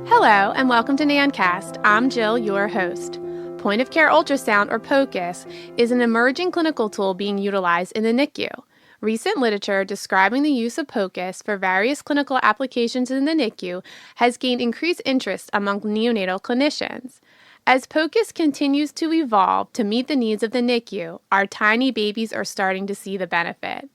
Hello, and welcome to Neoncast. I'm Jill, your host. Point of Care Ultrasound, or POCUS, is an emerging clinical tool being utilized in the NICU. Recent literature describing the use of POCUS for various clinical applications in the NICU has gained increased interest among neonatal clinicians. As POCUS continues to evolve to meet the needs of the NICU, our tiny babies are starting to see the benefit.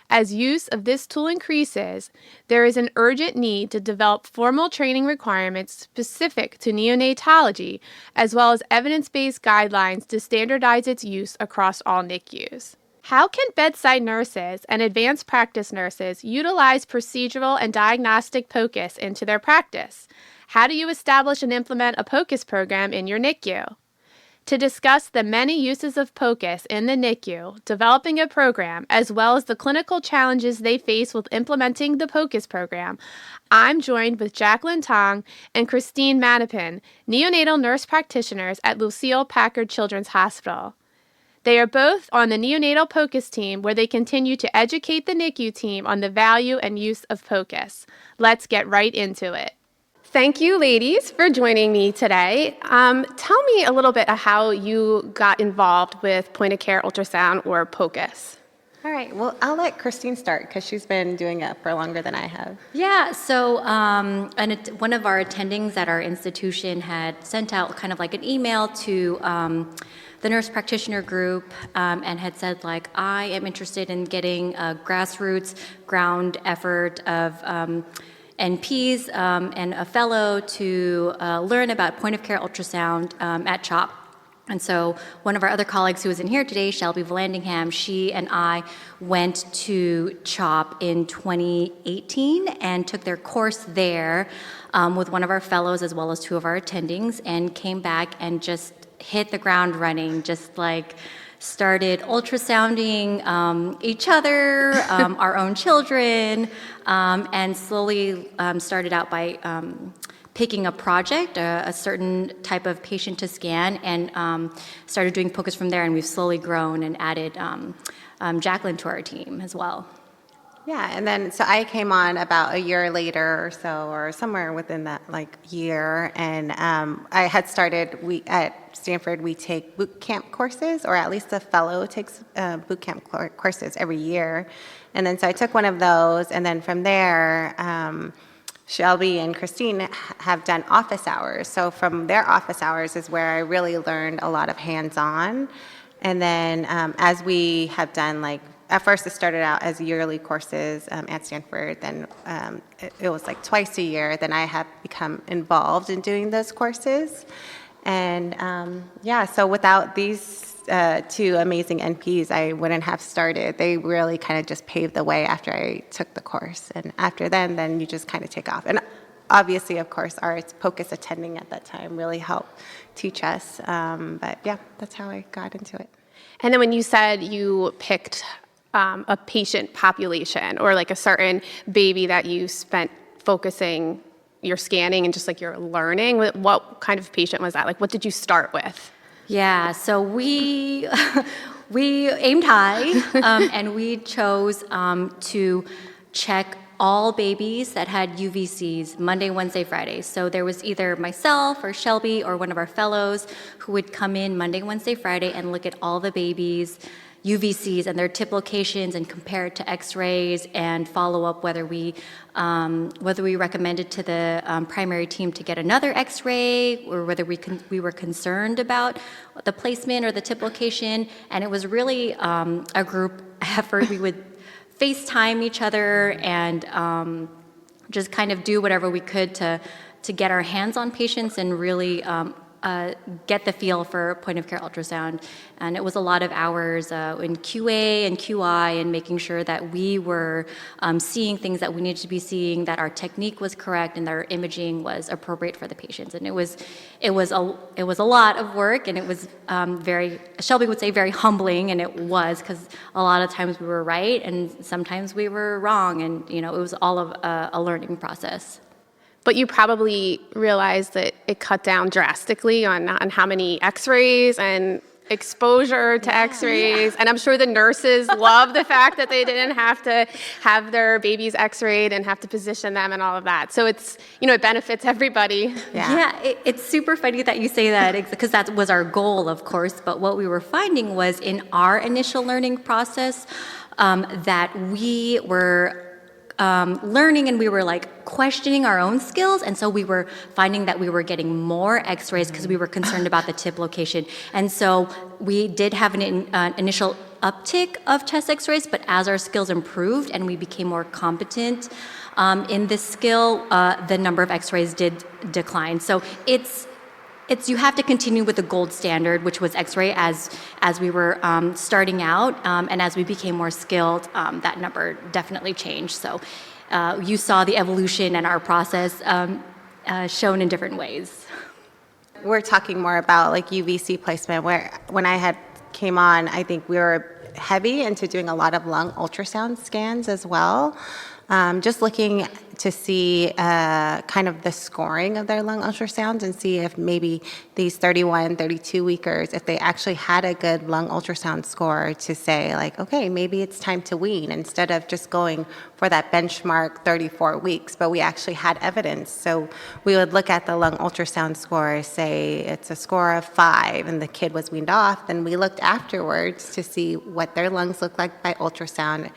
As use of this tool increases, there is an urgent need to develop formal training requirements specific to neonatology, as well as evidence-based guidelines to standardize its use across all NICUs. How can bedside nurses and advanced practice nurses utilize procedural and diagnostic POCUS into their practice? How do you establish and implement a POCUS program in your NICU? To discuss the many uses of POCUS in the NICU, developing a program, as well as the clinical challenges they face with implementing the POCUS program, I'm joined with Jacklin, Tong, and Christine Manipon, neonatal nurse practitioners at Lucile Packard Children's Hospital. They are both on the neonatal POCUS team, where they continue to educate the NICU team on the value and use of POCUS. Let's get right into it. Thank you, ladies, for joining me today. Tell me a little bit of how you got involved with point of care ultrasound, or POCUS. All right, well, I'll let Christine start because she's been doing it for longer than I have. Yeah, so one of our attendings at our institution had sent out kind of like an email to the nurse practitioner group and had said, like, I am interested in getting a grassroots ground effort of NPs and a fellow to learn about point-of-care ultrasound at CHOP. And so one of our other colleagues who is in here today, Shelby Vallandingham, she and I went to CHOP in 2018 and took their course there with one of our fellows as well as two of our attendings, and came back and just hit the ground running, just like started ultrasounding each other, our own children, and slowly started out by picking a project, a certain type of patient to scan, and started doing POCUS from there, and we've slowly grown and added Jacklin to our team as well. Yeah, and then so I came on about a year later or so, or somewhere within that year, and I had started. At Stanford we take boot camp courses, or at least a fellow takes boot camp courses every year, and then so I took one of those, and then from there, Shelby and Christine have done office hours. So from their office hours is where I really learned a lot of hands-on, and then as we have done at first, it started out as yearly courses at Stanford. Then it was like twice a year. Then I have become involved in doing those courses. And so without these two amazing NPs, I wouldn't have started. They really kind of just paved the way after I took the course. And after then you just kind of take off. And obviously, of course, our POCUS attending at that time really helped teach us. But yeah, that's how I got into it. And then when you said you picked a patient population, or like a certain baby that you spent focusing your scanning and just like your learning, what kind of patient was that? Like, what did you start with? Yeah, so we aimed high, and we chose to check all babies that had UVCs Monday, Wednesday, Friday. So there was either myself or Shelby or one of our fellows who would come in Monday, Wednesday, Friday and look at all the babies' UVCs and their tip locations and compare it to X-rays and follow up whether we recommended to the primary team to get another X-ray, or whether we were concerned about the placement or the tip location. And it was really a group effort. We would FaceTime each other and just kind of do whatever we could to get our hands on patients and really get the feel for point-of-care ultrasound. And it was a lot of hours in QA and QI and making sure that we were seeing things that we needed to be seeing, that our technique was correct, and that our imaging was appropriate for the patients. And it was a lot of work, and it was Shelby would say very humbling, and it was, because a lot of times we were right and sometimes we were wrong, and it was all of a learning process. But you probably realized that it cut down drastically on how many X-rays and exposure to x-rays, and I'm sure the nurses love the fact that they didn't have to have their babies x-rayed and have to position them and all of that. So it's, it benefits everybody. It's super funny that you say that, because that was our goal, of course, but what we were finding was in our initial learning process that we were learning, and we were like questioning our own skills, and so we were finding that we were getting more x-rays because we were concerned about the tip location. And so we did have an initial uptick of chest x-rays, but as our skills improved and we became more competent in this skill, the number of x-rays did decline. So it's you have to continue with the gold standard, which was x-ray, as we were starting out, and as we became more skilled, that number definitely changed. So you saw the evolution and our process shown in different ways. We're talking more about like UVC placement, where when I came on, I think we were heavy into doing a lot of lung ultrasound scans as well. Just looking to see kind of the scoring of their lung ultrasounds and see if maybe these 31, 32-weekers, if they actually had a good lung ultrasound score to say like, okay, maybe it's time to wean, instead of just going for that benchmark 34 weeks, but we actually had evidence. So we would look at the lung ultrasound score, say it's a score of 5 and the kid was weaned off, then we looked afterwards to see what their lungs looked like by ultrasound,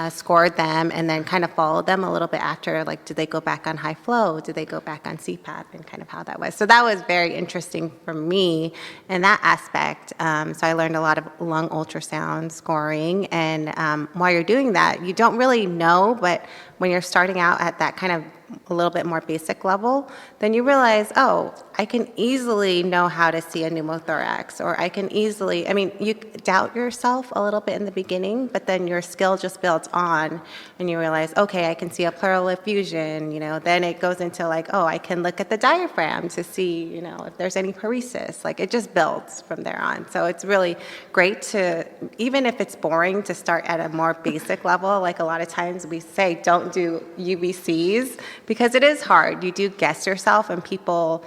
scored them, and then kind of followed them a little bit after, like, did they go back on high flow? Did they go back on CPAP? And kind of how that was. So that was very interesting for me in that aspect. So I learned a lot of lung ultrasound scoring. And while you're doing that, you don't really know, but when you're starting out at that kind of a little bit more basic level, then you realize, oh, I can easily know how to see a pneumothorax, or I can easily, you doubt yourself a little bit in the beginning, but then your skill just builds on, and you realize, okay, I can see a pleural effusion, then it goes into like, oh, I can look at the diaphragm to see, if there's any paresis, like it just builds from there on. So it's really great to, even if it's boring, to start at a more basic level. Like a lot of times we say, don't do UVCs, because it is hard. You do guess yourself, and people,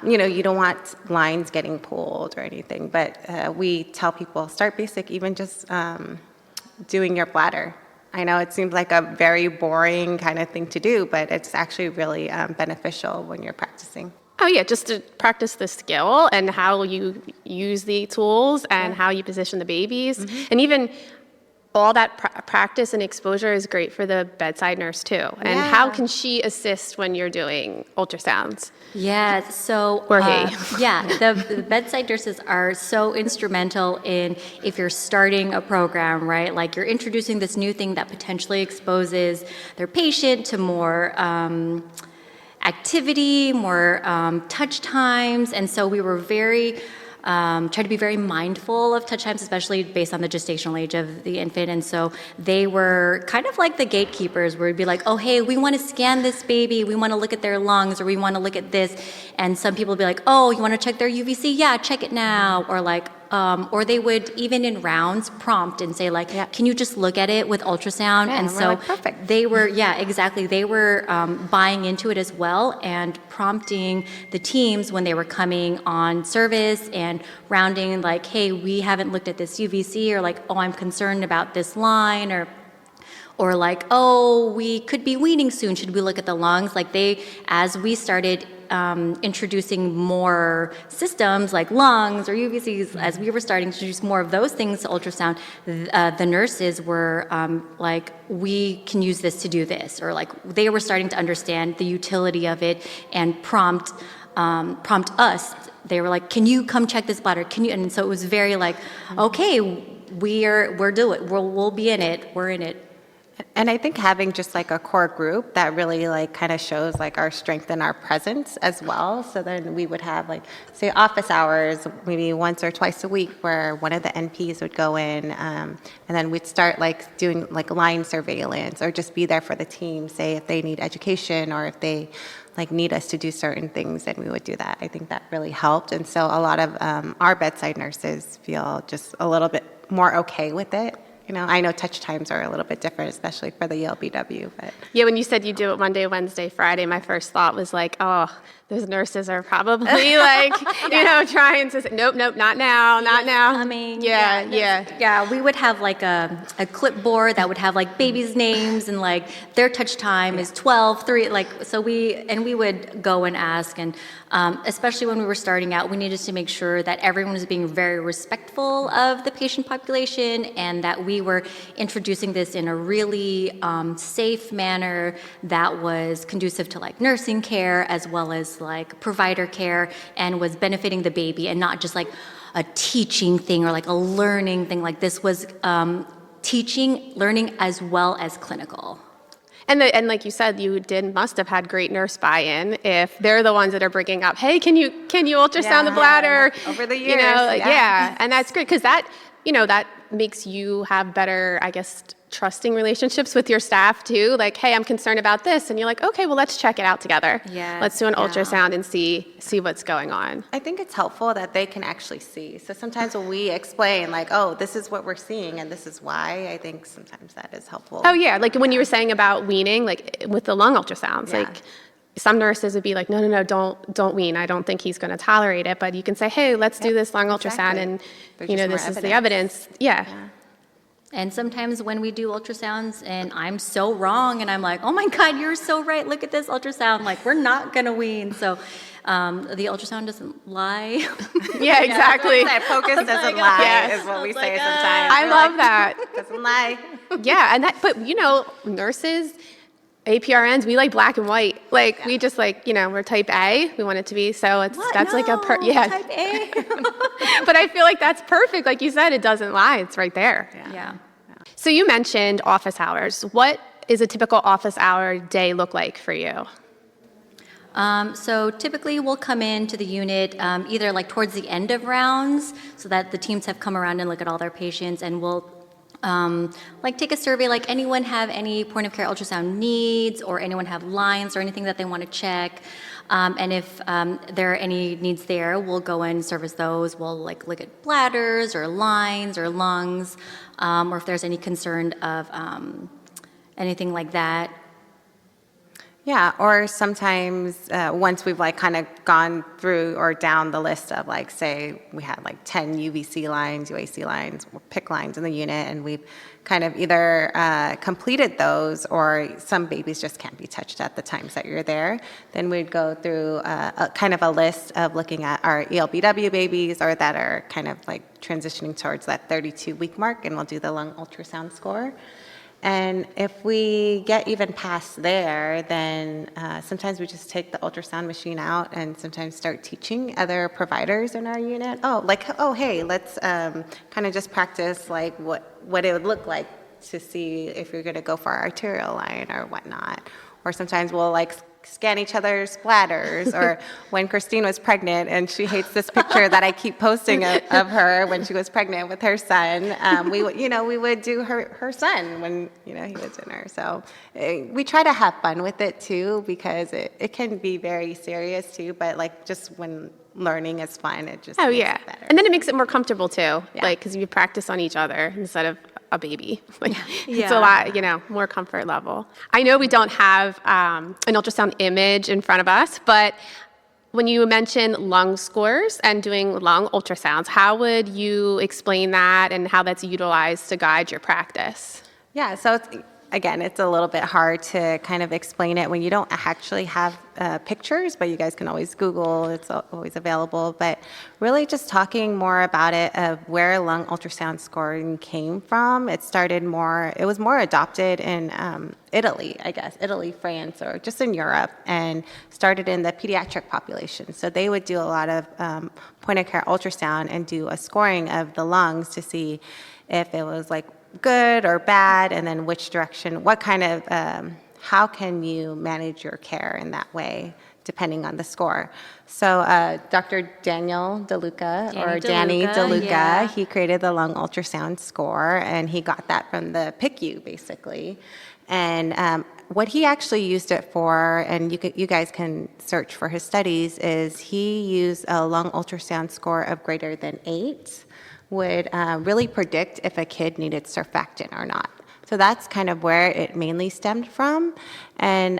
you don't want lines getting pulled or anything, but we tell people, start basic, even just doing your bladder. I know it seems like a very boring kind of thing to do, but it's actually really beneficial when you're practicing. Oh, yeah, just to practice the skill and how you use the tools and how you position the babies. Mm-hmm. And even all that practice and exposure is great for the bedside nurse too. And how can she assist when you're doing ultrasounds? Yeah, so or he. The bedside nurses are so instrumental in, if you're starting a program, right? Like you're introducing this new thing that potentially exposes their patient to more activity, more touch times, and so we were very try to be very mindful of touch times, especially based on the gestational age of the infant. And so they were kind of like the gatekeepers, where we'd be like, oh, hey, we want to scan this baby. We want to look at their lungs, or we want to look at this. And some people would be like, oh, you want to check their UVC? Yeah, check it now. Or like, or they would, even in rounds, prompt and say like, can you just look at it with ultrasound? Yeah, and so like, perfect. They were, exactly. They were buying into it as well, and prompting the teams when they were coming on service and rounding like, hey, we haven't looked at this UVC, or like, oh, I'm concerned about this line, or like, oh, we could be weaning soon. Should we look at the lungs? Like as we started introducing more systems like lungs or UVCs, as we were starting to introduce more of those things to ultrasound, the nurses were like, we can use this to do this, or like they were starting to understand the utility of it and prompt us. They were like, can you come check this bladder? Can you? And so it was very like, okay, we're doing it. We'll be in it. We're in it. And I think having just like a core group that really like kind of shows like our strength and our presence as well. So then we would have like, say, office hours, maybe once or twice a week, where one of the NPs would go in, and then we'd start like doing like line surveillance, or just be there for the team, say if they need education, or if they like need us to do certain things, then we would do that. I think that really helped. And so a lot of our bedside nurses feel just a little bit more okay with it. I know touch times are a little bit different, especially for the ELBW. But yeah, when you said you do it Monday, Wednesday, Friday, my first thought was like, oh, those nurses are probably like, trying to say, nope, not now, not now. Coming. Yeah. Yeah, we would have like a clipboard that would have like babies' names and like their touch time is 12, 3, like, so we would go and ask, and especially when we were starting out, we needed to make sure that everyone was being very respectful of the patient population and that we were introducing this in a really safe manner that was conducive to like nursing care as well as like provider care and was benefiting the baby and not just like a teaching thing or like a learning thing. Like this was teaching, learning as well as clinical. And like you said, must have had great nurse buy-in if they're the ones that are bringing up, hey, can you ultrasound the bladder? Over the years. And that's great because that makes you have better, I guess, trusting relationships with your staff too. Like, hey, I'm concerned about this. And you're like, okay, well, let's check it out together. Yes, let's do an ultrasound and see what's going on. I think it's helpful that they can actually see. So sometimes when we explain like, oh, this is what we're seeing and this is why, I think sometimes that is helpful. Oh yeah, like when you were saying about weaning, like with the lung ultrasounds, like some nurses would be like, no, don't wean. I don't think he's going to tolerate it. But you can say, hey, let's do this lung ultrasound and this is the evidence. Yeah. And sometimes when we do ultrasounds and I'm so wrong and I'm like, oh my God, you're so right. Look at this ultrasound. Like, we're not going to wean. So the ultrasound doesn't lie. Yeah, exactly. POCUS doesn't lie is what we say sometimes. I love that. Doesn't lie. Yeah, but nurses, APRNs, we like black and white. Like we just like, we're type A. We want it to be. So that's like type A. But I feel like that's perfect. Like you said, it doesn't lie. It's right there. Yeah. So you mentioned office hours. What is a typical office hour day look like for you? So typically we'll come into the unit either like towards the end of rounds so that the teams have come around and look at all their patients, and we'll like take a survey, like anyone have any point of care ultrasound needs or anyone have lines or anything that they want to check. And if there are any needs there, we'll go and service those. We'll like look at bladders or lines or lungs, or if there's any concern of anything like that. Yeah, or sometimes once we've like kind of gone through or down the list of like, say we had like 10 UVC lines, UAC lines, or PIC lines in the unit, and we've kind of either completed those or some babies just can't be touched at the times that you're there, then we'd go through a kind of a list of looking at our ELBW babies or that are kind of like transitioning towards that 32-week mark, and we'll do the lung ultrasound score. And if we get even past there, then sometimes we just take the ultrasound machine out and sometimes start teaching other providers in our unit. Hey, let's kind of just practice like what it would look like to see if you're going to go for our arterial line or whatnot. Or sometimes we'll like scan each other's bladders, or when Christine was pregnant, and she hates this picture that I keep posting of her when she was pregnant with her son. We would do her son when he was in her. So we try to have fun with it too, because it can be very serious too. But like just when learning is fun, it just makes it better. And then it makes it more comfortable too, like because you practice on each other instead of a baby. It's a lot, more comfort level. I know we don't have an ultrasound image in front of us, but when you mention lung scores and doing lung ultrasounds, how would you explain that and how that's utilized to guide your practice? Yeah, so it's a little bit hard to kind of explain it when you don't actually have pictures, but you guys can always Google, it's always available. But really just talking more about it, of where lung ultrasound scoring came from. It was more adopted in Italy, France, or just in Europe, and started in the pediatric population. So they would do a lot of point of care ultrasound and do a scoring of the lungs to see if it was like good or bad, and then which direction, what kind of, how can you manage your care in that way, depending on the score. So Dr. Danny DeLuca, he created the lung ultrasound score, and he got that from the PICU, basically. And what he actually used it for, and you guys can search for his studies, is he used a lung ultrasound score of greater than 8, would really predict if a kid needed surfactant or not. So that's kind of where it mainly stemmed from. And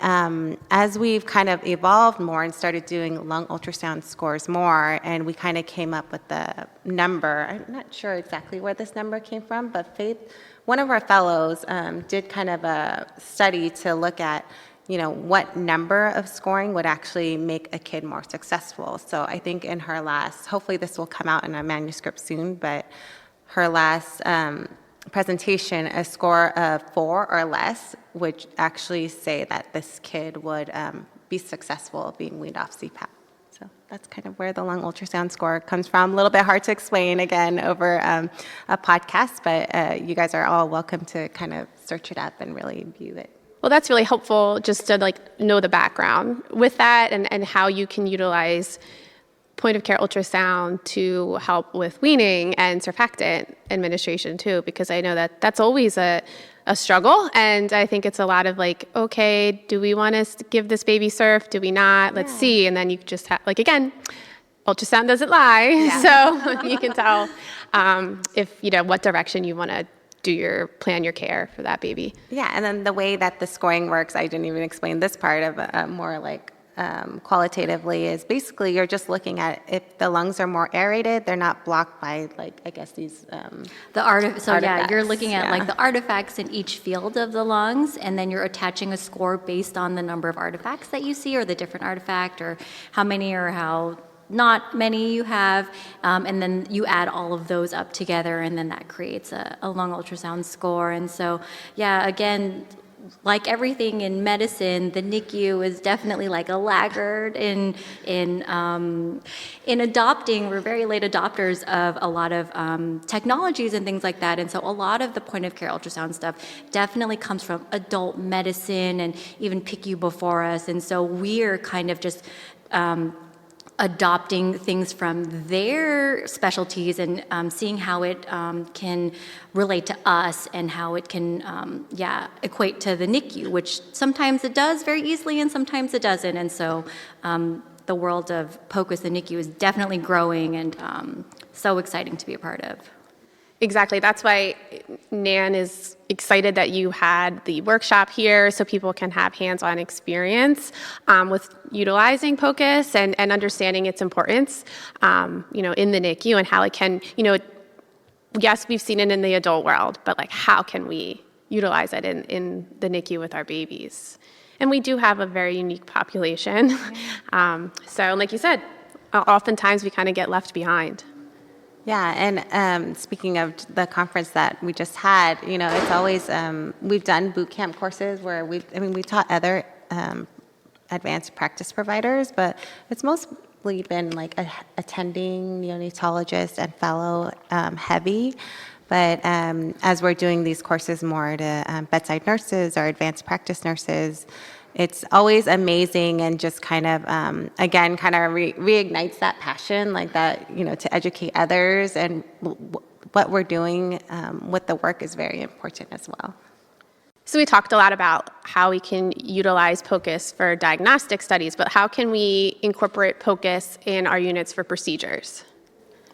as we've kind of evolved more and started doing lung ultrasound scores more, and we kind of came up with the number, I'm not sure exactly where this number came from, but Faith, one of our fellows, did kind of a study to look at, what number of scoring would actually make a kid more successful. So I think in her last, hopefully this will come out in a manuscript soon, but her last presentation, a score of 4 or less would actually say that this kid would be successful being weaned off CPAP. So that's kind of where the lung ultrasound score comes from. A little bit hard to explain, again, over a podcast, but you guys are all welcome to kind of search it up and really view it. Well, that's really helpful just to know the background with that and how you can utilize point of care ultrasound to help with weaning and surfactant administration too, because I know that that's always a struggle. And I think it's a lot of okay, do we want to give this baby surf? Do we not? Let's see. And then you just have, again, ultrasound doesn't lie. Yeah. So you can tell if, what direction you want to plan your care for that baby. Yeah. And then the way that the scoring works, I didn't even explain this part of more qualitatively, is basically you're just looking at if the lungs are more aerated, they're not blocked by these artifacts. You're looking at the artifacts in each field of the lungs, and then you're attaching a score based on the number of artifacts that you see, or the different artifact, or how many or how not many you have, and then you add all of those up together, and then that creates a lung ultrasound score. And so again, like everything in medicine, the NICU is definitely a laggard in adopting. We're very late adopters of a lot of technologies and things like that, and so a lot of the point of care ultrasound stuff definitely comes from adult medicine and even PICU before us, and so we're kind of just adopting things from their specialties and seeing how it can relate to us and how it can, equate to the NICU, which sometimes it does very easily and sometimes it doesn't. And so the world of POCUS, the NICU, is definitely growing and so exciting to be a part of. Exactly. That's why Nan is excited that you had the workshop here so people can have hands-on experience with utilizing POCUS and understanding its importance, in the NICU and how it can, yes, we've seen it in the adult world, but how can we utilize it in the NICU with our babies? And we do have a very unique population. So like you said, oftentimes we kind of get left behind. Yeah, and speaking of the conference that we just had, it's always, we've done boot camp courses where we've taught other advanced practice providers, but it's mostly been attending neonatologist and fellow heavy. But as we're doing these courses more to bedside nurses or advanced practice nurses, it's always amazing and just kind of, again, kind of reignites that passion, to educate others. And what we're doing with the work is very important as well. So we talked a lot about how we can utilize POCUS for diagnostic studies, but how can we incorporate POCUS in our units for procedures?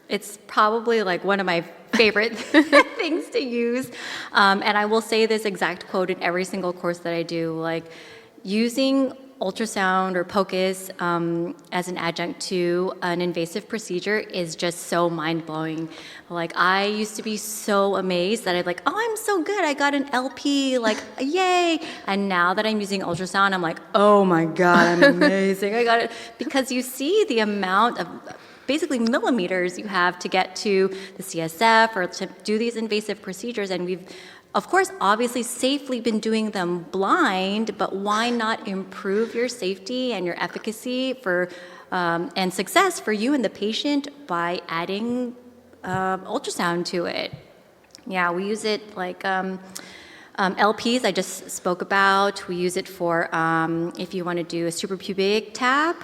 It's probably one of my favorite things to use. And I will say this exact quote in every single course that I do, using ultrasound or POCUS as an adjunct to an invasive procedure is just so mind-blowing. I used to be so amazed that I'd I'm so good, I got an LP, yay! And now that I'm using ultrasound, I'm oh my God, I'm amazing, I got it. Because you see the amount of basically millimeters you have to get to the CSF or to do these invasive procedures, and we've of course, obviously, safely been doing them blind, but why not improve your safety and your efficacy for and success for you and the patient by adding ultrasound to it? Yeah, we use it LPs I just spoke about. We use it for if you want to do a suprapubic tap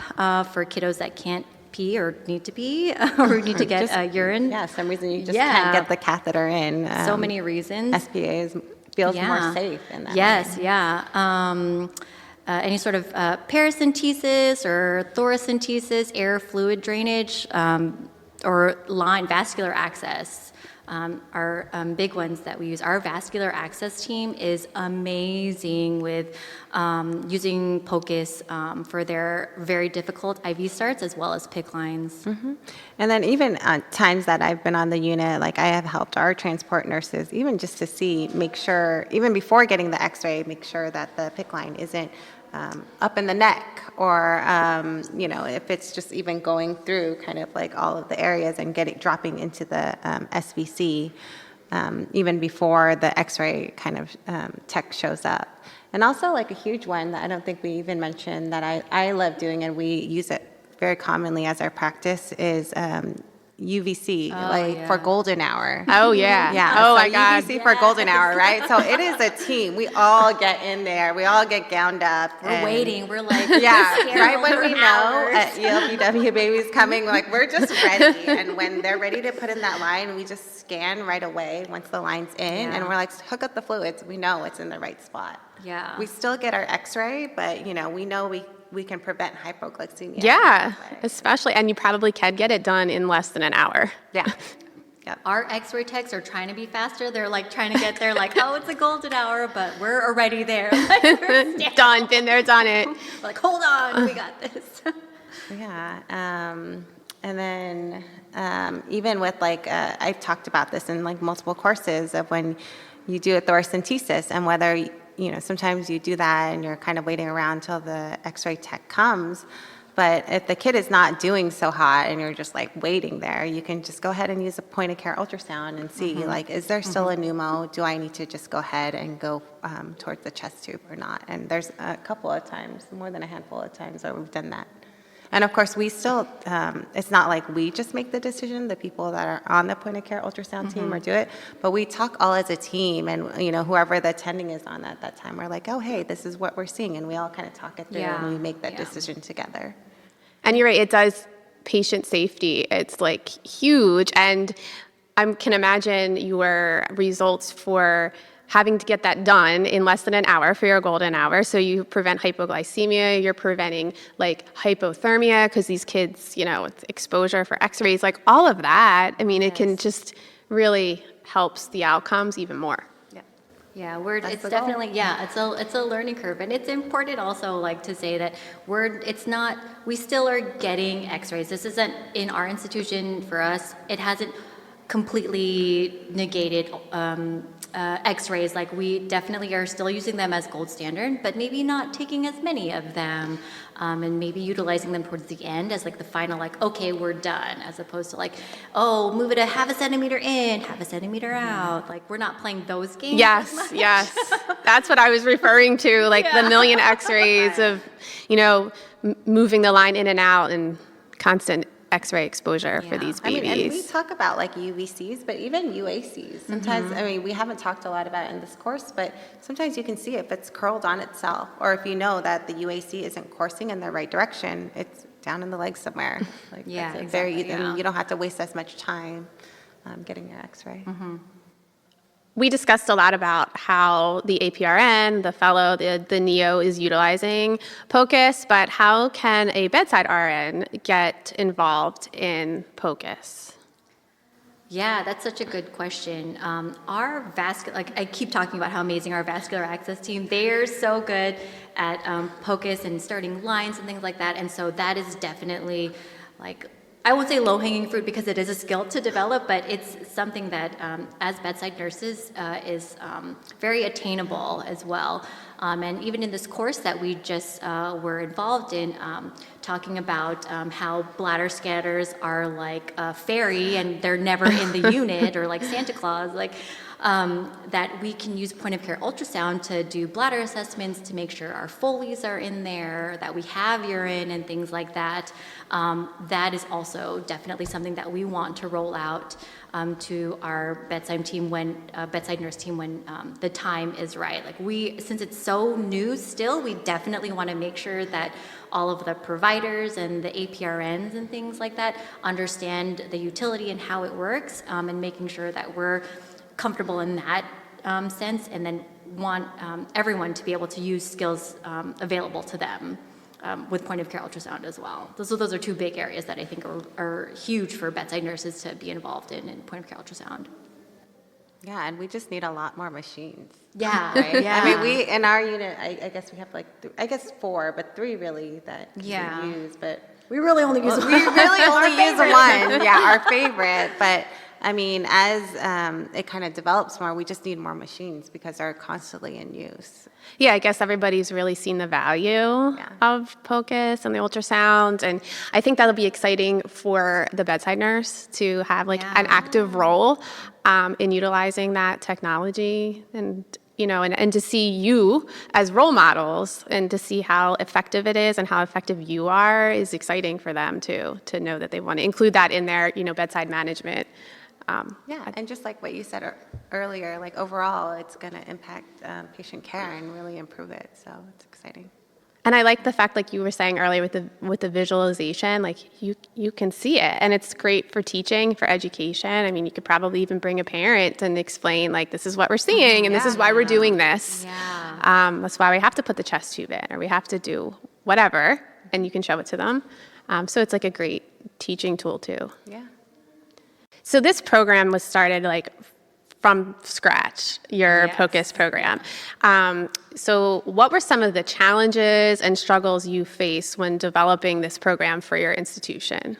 for kiddos that can't pee or need to pee or need to get urine. Yeah, some reason you just can't get the catheter in. So many reasons. SPA feels more safe in that way. Any sort of paracentesis or thoracentesis, air fluid drainage, or vascular access. our big ones that we use. Our vascular access team is amazing with using POCUS for their very difficult IV starts as well as PICC lines. And then even times that I've been on the unit, like I have helped our transport nurses, even just to see, make sure, even before getting the x-ray, make sure that the PICC line isn't up in the neck, or if it's just even going through kind of like all of the areas and dropping into the SVC even before the x-ray kind of tech shows up. And also like a huge one that I don't think we even mentioned that I love doing, and we use it very commonly as our practice, is UVC, for golden hour. Oh, yeah. Yeah. Oh, so my God. UVC for golden hour, right? So it is a team. We all get in there. We all get gowned up. We're waiting. We're like, yeah, right when we know hours. at ELPW baby's coming, like we're just ready. And when they're ready to put in that line, we just scan right away once the line's in, and we're like, hook up the fluids. We know it's in the right spot. Yeah. We still get our x-ray, but we know we can prevent hypoglycemia. Yeah, especially, and you probably can get it done in less than an hour. Yeah. Yep. Our x-ray techs are trying to be faster. They're like trying to get there like, oh, it's a golden hour, but we're already there. Like, we're Done, been there, done it. like, hold on, we got this. Yeah. And then even with I've talked about this in like multiple courses of when you do a thoracentesis, and whether sometimes you do that and you're kind of waiting around until the x-ray tech comes. But if the kid is not doing so hot and you're just like waiting there, you can just go ahead and use a point of care ultrasound and see is there still a pneumo? Do I need to just go ahead and go towards the chest tube or not? And there's a couple of times, more than a handful of times where we've done that. And of course, we still, it's not like we just make the decision, the people that are on the point of care ultrasound team or do it, but we talk all as a team, and whoever the attending is on at that time, we're like, oh, hey, this is what we're seeing, and we all kind of talk it through and we make that decision together. And you're right, it does patient safety. It's like huge, and I can imagine your results for having to get that done in less than an hour for your golden hour. So you prevent hypoglycemia, you're preventing like hypothermia, because these kids, it's exposure for x-rays, like all of that. I mean, it can just really helps the outcomes even more. Yeah, it's definitely, it's a learning curve. And it's important also to say that we still are getting x-rays. This isn't, in our institution for us, it hasn't completely negated x-rays. Like, we definitely are still using them as gold standard, but maybe not taking as many of them, and maybe utilizing them towards the end as the final, okay, we're done, as opposed to oh, move it a half a centimeter in, half a centimeter out. We're not playing those games. Yes. That's what I was referring to, the million x-rays of, moving the line in and out and constant x-ray exposure for these babies. And we talk about UVCs, but even UACs. Sometimes, we haven't talked a lot about it in this course, but sometimes you can see if it's curled on itself, or if you know that the UAC isn't coursing in the right direction, it's down in the leg somewhere. Exactly. And you don't have to waste as much time getting your x-ray. We discussed a lot about how the APRN, the fellow, the NEO is utilizing POCUS, but how can a bedside RN get involved in POCUS? Yeah, that's such a good question. Our vascular, I keep talking about how amazing our vascular access team, they're so good at POCUS and starting lines and things like that. And so that is definitely I won't say low-hanging fruit, because it is a skill to develop, but it's something that, as bedside nurses, is very attainable as well. And even in this course that we just were involved in, talking about how bladder scanners are like a fairy and they're never in the unit, or like Santa Claus, that we can use point-of-care ultrasound to do bladder assessments to make sure our Foleys are in there, that we have urine and things like that. That is also definitely something that we want to roll out to our bedside team bedside nurse team when the time is right. Since it's so new still, we definitely want to make sure that all of the providers and the APRNs and things like that understand the utility and how it works, and making sure that we're comfortable in that sense, and then want everyone to be able to use skills available to them with point-of-care ultrasound as well. Those are two big areas that I think are huge for bedside nurses to be involved in point-of-care ultrasound. Yeah, and we just need a lot more machines. Yeah, Right? yeah. I mean, we, in our unit, I guess we have like, I guess 4, but 3 really that Yeah. we use, but We really only use we really only use one. Yeah, our favorite. But I mean, as it kind of develops more, we just need more machines because they're constantly in use. Yeah, I guess everybody's really seen the value of POCUS and the ultrasound, and I think that'll be exciting for the bedside nurse to have like an active role in utilizing that technology, and and to see you as role models and to see how effective it is and how effective you are is exciting for them too, to know that they want to include that in their bedside management. Yeah, and just like what you said earlier, like overall, it's going to impact patient care and really improve it. So it's exciting. And I like the fact, like you were saying earlier, with the visualization, like you can see it, and it's great for teaching, for education. I mean, you could probably even bring a parent and explain, like, this is what we're seeing, and this is why we're doing this. Yeah. That's why we have to put the chest tube in, or we have to do whatever, and you can show it to them. So it's like a great teaching tool too. Yeah. So this program was started like from scratch, your Yes. POCUS program. So what were some of the challenges and struggles you faced when developing this program for your institution?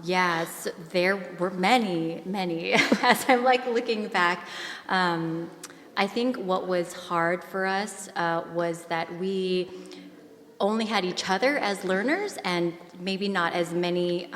Yes, there were many, many. As I'm like looking back, I think what was hard for us was that we only had each other as learners and maybe not as many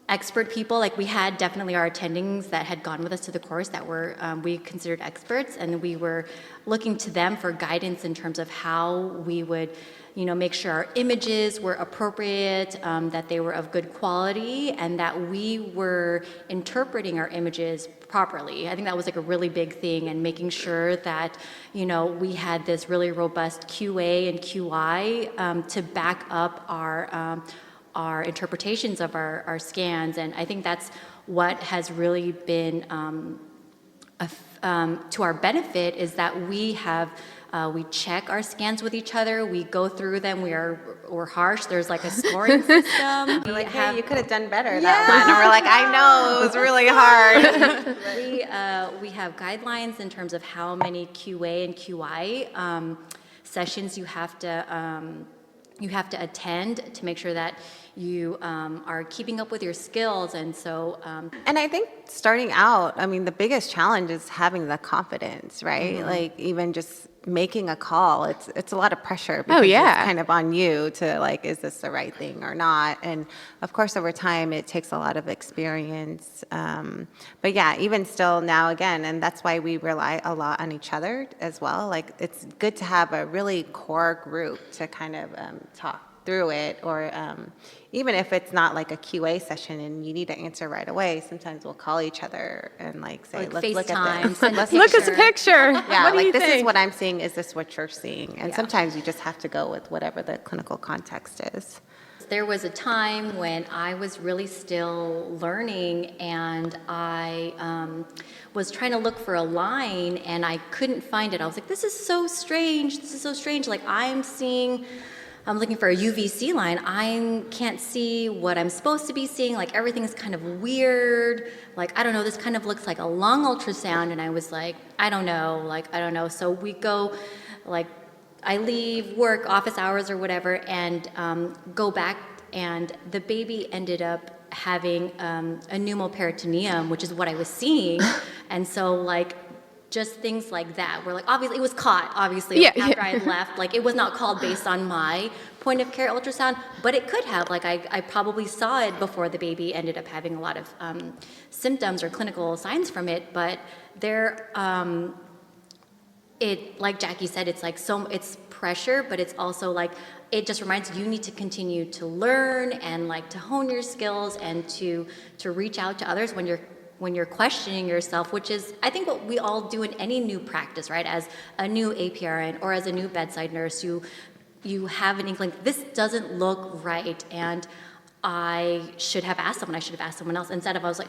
expert people. Like, we had definitely our attendings that had gone with us to the course that were we considered experts, and we were looking to them for guidance in terms of how we would make sure our images were appropriate, that they were of good quality, and that we were interpreting our images properly. I think that was like a really big thing, and making sure that we had this really robust QA and QI to back up our interpretations of our scans. And I think that's what has really been to our benefit, is that we check our scans with each other, we go through them, we're harsh, there's like a scoring system. We're like, hey, you could have done better that one. And we're like, I know, it was really hard. We have guidelines in terms of how many QA and QI sessions you have to attend to make sure that you are keeping up with your skills. And so And I think starting out, I mean, the biggest challenge is having the confidence, right? Like, even just making a call, it's a lot of pressure because it's kind of on you to, like, is this the right thing or not? And of course, over time, it takes a lot of experience. But yeah, even still now, again, and that's why we rely a lot on each other as well. Like, it's good to have a really core group to kind of talk through it, or even if it's not like a QA session and you need to answer right away, sometimes we'll call each other and let's look at this. Let's Look at the picture. Yeah, What do like, you this think? is what I'm seeing. Is this what you're seeing? And sometimes you just have to go with whatever the clinical context is. there was a time when I was really still learning, and I was trying to look for a line and I couldn't find it. I was like, this is so strange. This is so strange. Like, I'm looking for a UVC line. I can't see what I'm supposed to be seeing. Like, everything's kind of weird. Like, I don't know, this kind of looks like a lung ultrasound. And I was like, I don't know. So we go, like, I leave work, office hours or whatever, and go back, and the baby ended up having a pneumoperitoneum, which is what I was seeing. And so, like, just things like that, where, like, obviously it was caught, after I left. Like, it was not called based on my point of care ultrasound, but it could have. Like, I probably saw it before the baby ended up having a lot of symptoms or clinical signs from it. But there, like Jackie said, it's like it's pressure, but it's also like, it just reminds you need to continue to learn and, like, to hone your skills and to reach out to others when you're questioning yourself, which is, I think, what we all do in any new practice, right? As a new APRN or as a new bedside nurse, you have an inkling, this doesn't look right, and I should have asked someone, I should have asked someone else. Instead of, I was like,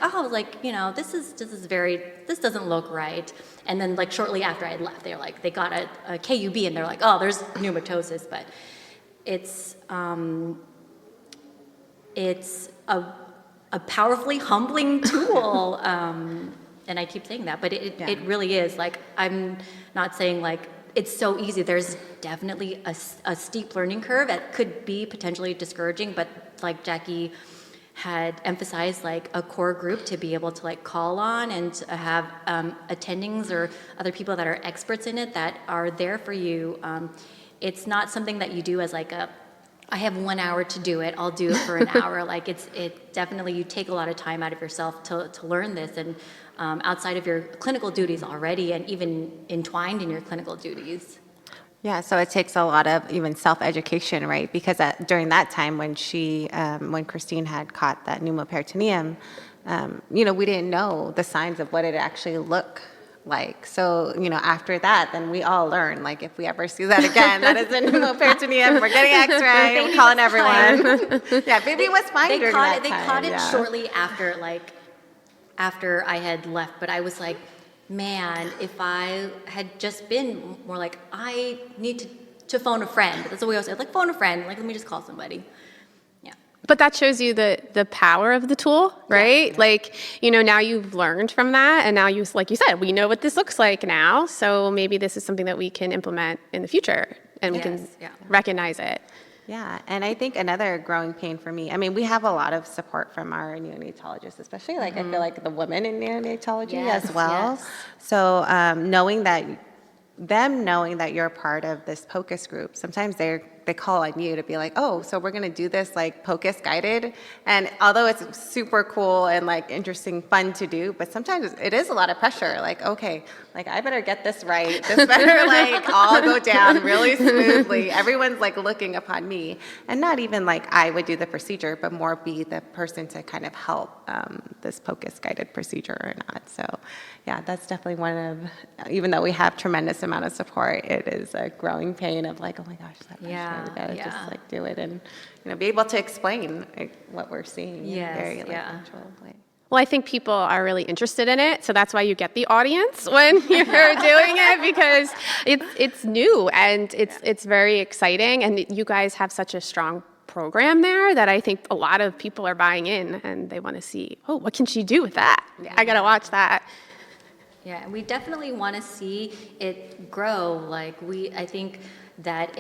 this doesn't look right. And then, like, shortly after I had left, they got a KUB, and they're like, oh, there's pneumatosis. But it's a powerfully humbling tool. And I keep saying that, but it really is. Like, I'm not saying like it's so easy. There's definitely a steep learning curve that could be potentially discouraging, but like Jackie had emphasized, like a core group to be able to like call on and to have attendings or other people that are experts in it that are there for you. It's not something that you do as like I have 1 hour to do it, I'll do it for an hour. Like it definitely, you take a lot of time out of yourself to learn this, and outside of your clinical duties already, and even entwined in your clinical duties. Yeah, so it takes a lot of even self-education, right? Because during that time when when Christine had caught that pneumoperitoneum, we didn't know the signs of what it actually looked like. So, after that, then we all learn, like, if we ever see that again, that is a pneumoperitoneum, we're getting x-ray, we're calling everyone. Yeah, baby was fine during that time. They caught it shortly after I had left, but I was like, man, if I had just been more like, I need to phone a friend. That's what we always say, like, phone a friend, like, let me just call somebody. Yeah. But that shows you the power of the tool, right? Yeah. Like, now you've learned from that, and now like you said, we know what this looks like now, so maybe this is something that we can implement in the future, and we can recognize it. Yeah, and I think another growing pain for me, we have a lot of support from our neonatologists, especially I feel like the women in neonatology as well. Yes. So knowing that you're part of this POCUS group, sometimes they call on you to be like, oh, so we're going to do this like POCUS guided. And although it's super cool and like interesting, fun to do, but sometimes it is a lot of pressure. Like, okay, like I better get this right. This better like all go down really smoothly. Everyone's like looking upon me, and not even like I would do the procedure, but more be the person to kind of help this POCUS guided procedure or not. So yeah, that's definitely one of, even though we have tremendous amount of support, it is a growing pain of like, oh my gosh, that pressure. We gotta just like do it and be able to explain what we're seeing in a very natural way. Well, I think people are really interested in it, so that's why you get the audience when you're doing it, because it's new and it's very exciting, and you guys have such a strong program there that I think a lot of people are buying in, and they want to see, oh, what can she do with that? Yeah. I gotta watch that. Yeah, and we definitely want to see it grow. Like I think that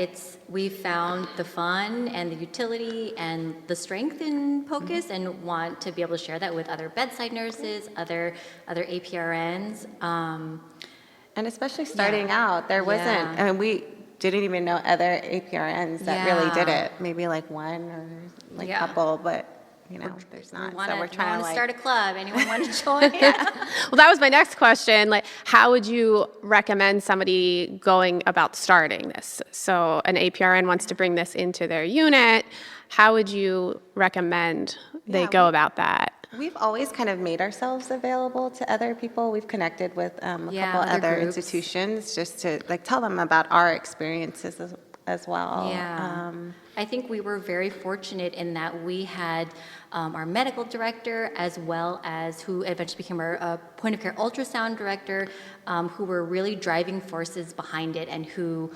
we found the fun and the utility and the strength in POCUS, and want to be able to share that with other bedside nurses, other APRNs. And especially starting out, there wasn't, we didn't even know other APRNs that really did it. Maybe like one or like a couple, but there's not. So we're trying to start a club. Anyone want to join? Well, that was my next question. Like, how would you recommend somebody going about starting this? So an APRN wants to bring this into their unit. How would you recommend they go about that? We've always kind of made ourselves available to other people. We've connected with a couple other institutions just to like tell them about our experiences as well. Yeah. I think we were very fortunate in that we had our medical director, as well as who eventually became our point of care ultrasound director, who were really driving forces behind it, and who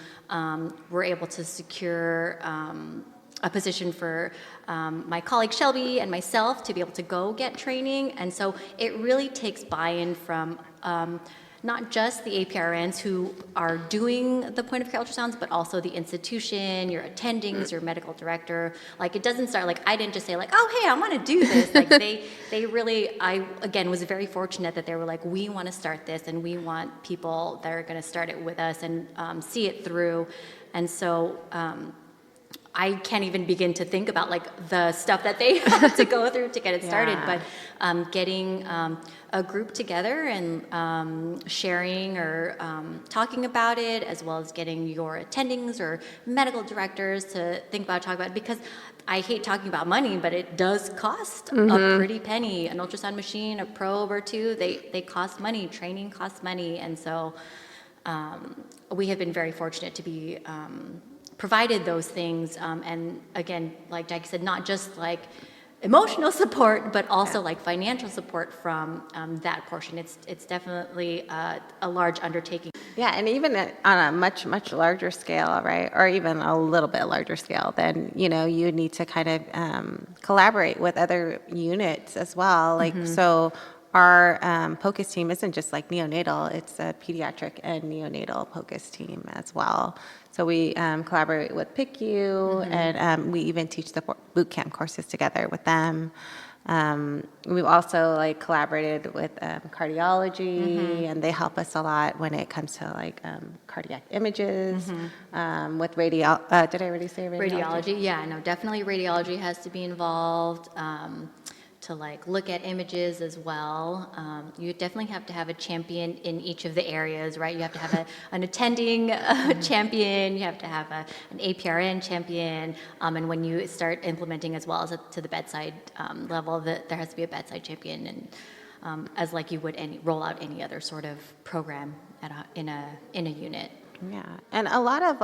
were able to secure a position for my colleague Shelby and myself to be able to go get training. And so it really takes buy-in from not just the APRNs who are doing the point of care ultrasounds, but also the institution, your attendings, your medical director. Like, it doesn't start, like, I didn't just say, like, oh, hey, I want to do this. Like, they really, I, again, was very fortunate that they were like, we want to start this, and we want people that are going to start it with us and see it through. And so I can't even begin to think about like the stuff that they have to go through to get it started, but getting a group together and sharing or talking about it, as well as getting your attendings or medical directors to think about, talk about it, because I hate talking about money, but it does cost a pretty penny. An ultrasound machine, a probe or two, they cost money. Training costs money, and so we have been very fortunate to be provided those things, and again, like Jackie said, not just like emotional support, but also like financial support from that portion. It's definitely a large undertaking. Yeah, and even on a much, much larger scale, right, or even a little bit larger scale, then, you need to kind of collaborate with other units as well. Like, so our POCUS team isn't just like neonatal, it's a pediatric and neonatal POCUS team as well. So we collaborate with PICU, and we even teach the boot camp courses together with them. We've also collaborated with cardiology, and they help us a lot when it comes to cardiac images. With did I already say radiology? Radiology, yeah, no, definitely radiology has to be involved. To look at images as well. You definitely have to have a champion in each of the areas, right? You have to have an attending champion, you have to have an APRN champion, and when you start implementing as well as to the bedside level, there has to be a bedside champion, and as you would roll out any other sort of program in a unit. Yeah, and a lot of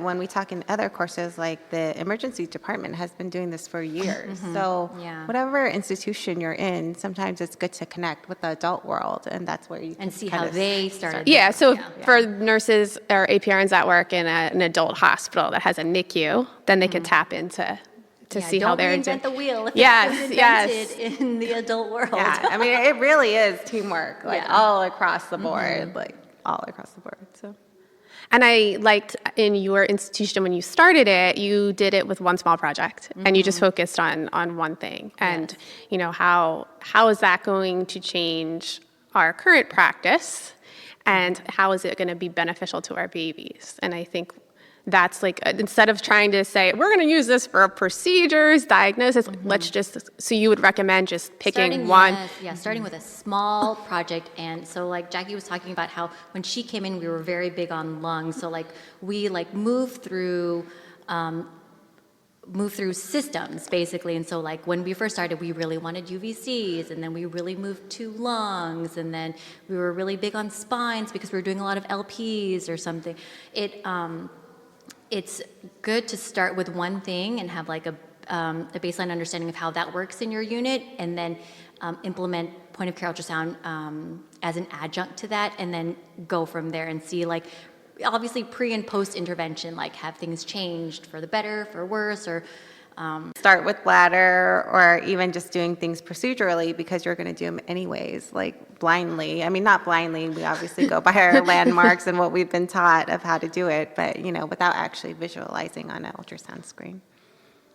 when we talk in other courses, the emergency department has been doing this for years. So whatever institution you're in, sometimes it's good to connect with the adult world, and that's where you can see how they started. Yeah, so for nurses or APRNs that work in an adult hospital that has a NICU, then they can tap into see how they're doing. Don't reinvent the wheel if yes, it's invented in the adult world. Yeah, I mean, it really is teamwork, all across the board, all across the board. So. And I liked in your institution when you started it, you did it with one small project and you just focused on one thing. And, how is that going to change our current practice and how is it going to be beneficial to our babies? And I think that's instead of trying to say, we're going to use this for procedures, diagnosis, let's just, so you would recommend just picking one. Starting with a small project. And so Jackie was talking about how when she came in, we were very big on lungs. So we moved through systems basically. And so when we first started, we really wanted UVCs, and then we really moved to lungs, and then we were really big on spines because we were doing a lot of LPs or something. It's good to start with one thing and have a baseline understanding of how that works in your unit, and then implement point of care ultrasound as an adjunct to that, and then go from there and see obviously pre and post intervention, have things changed for the better, for worse, or start with bladder, or even just doing things procedurally because you're going to do them anyways, blindly. I mean, not blindly. We obviously go by our landmarks and what we've been taught of how to do it, but without actually visualizing on an ultrasound screen.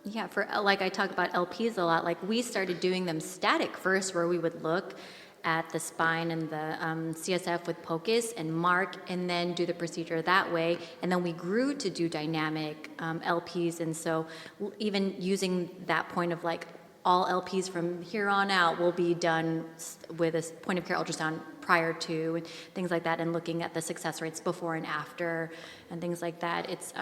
Yeah, for I talk about LPs a lot. We started doing them static first, where we would look at the spine and the CSF with POCUS and mark, and then do the procedure that way. And then we grew to do dynamic LPs, and so even using that point of all LPs from here on out will be done with a point of care ultrasound prior to, and things like that, and looking at the success rates before and after and things like that. It's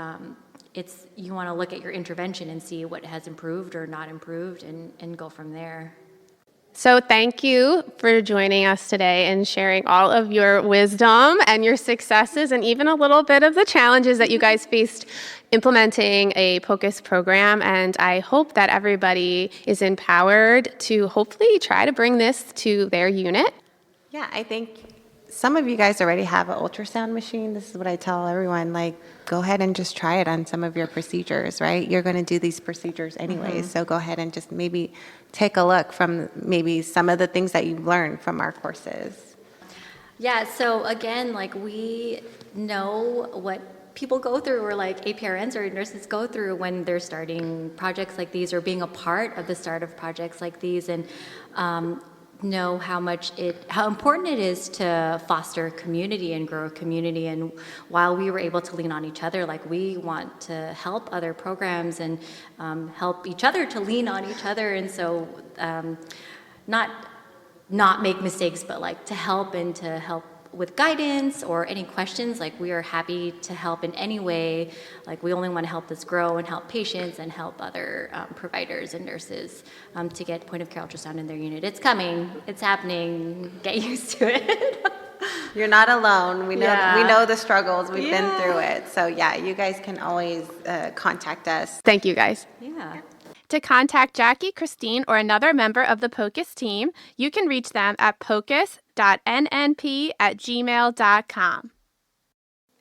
you want to look at your intervention and see what has improved or not improved, and go from there. So thank you for joining us today and sharing all of your wisdom and your successes, and even a little bit of the challenges that you guys faced implementing a POCUS program. And I hope that everybody is empowered to hopefully try to bring this to their unit. Yeah, I think some of you guys already have an ultrasound machine. This is what I tell everyone, go ahead and just try it on some of your procedures, right? You're going to do these procedures anyways, so go ahead and just maybe take a look from maybe some of the things that you've learned from our courses. Yeah, so again, we know what people go through, or APRNs or nurses go through when they're starting projects like these, or being a part of the start of projects like these, and know how important it is to foster community and grow a community. And while we were able to lean on each other, we want to help other programs and help each other to lean on each other. And so not make mistakes, but to help, and to help with guidance or any questions. We are happy to help in any way. We only want to help this grow and help patients and help other providers and nurses to get point of care ultrasound in their unit. It's coming. It's happening. Get used to it. You're not alone. We know the struggles. We've been through it. So you guys can always contact us. Thank you guys. Yeah. To contact Jackie, Christine, or another member of the POCUS team, you can reach them at pocus.nnp@gmail.com.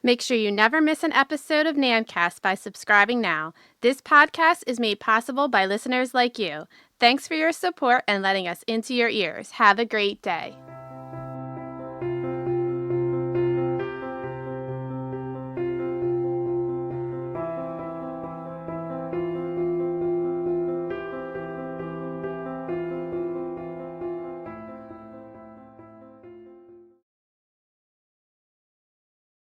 Make sure you never miss an episode of NANcast by subscribing now. This podcast is made possible by listeners like you. Thanks for your support and letting us into your ears. Have a great day.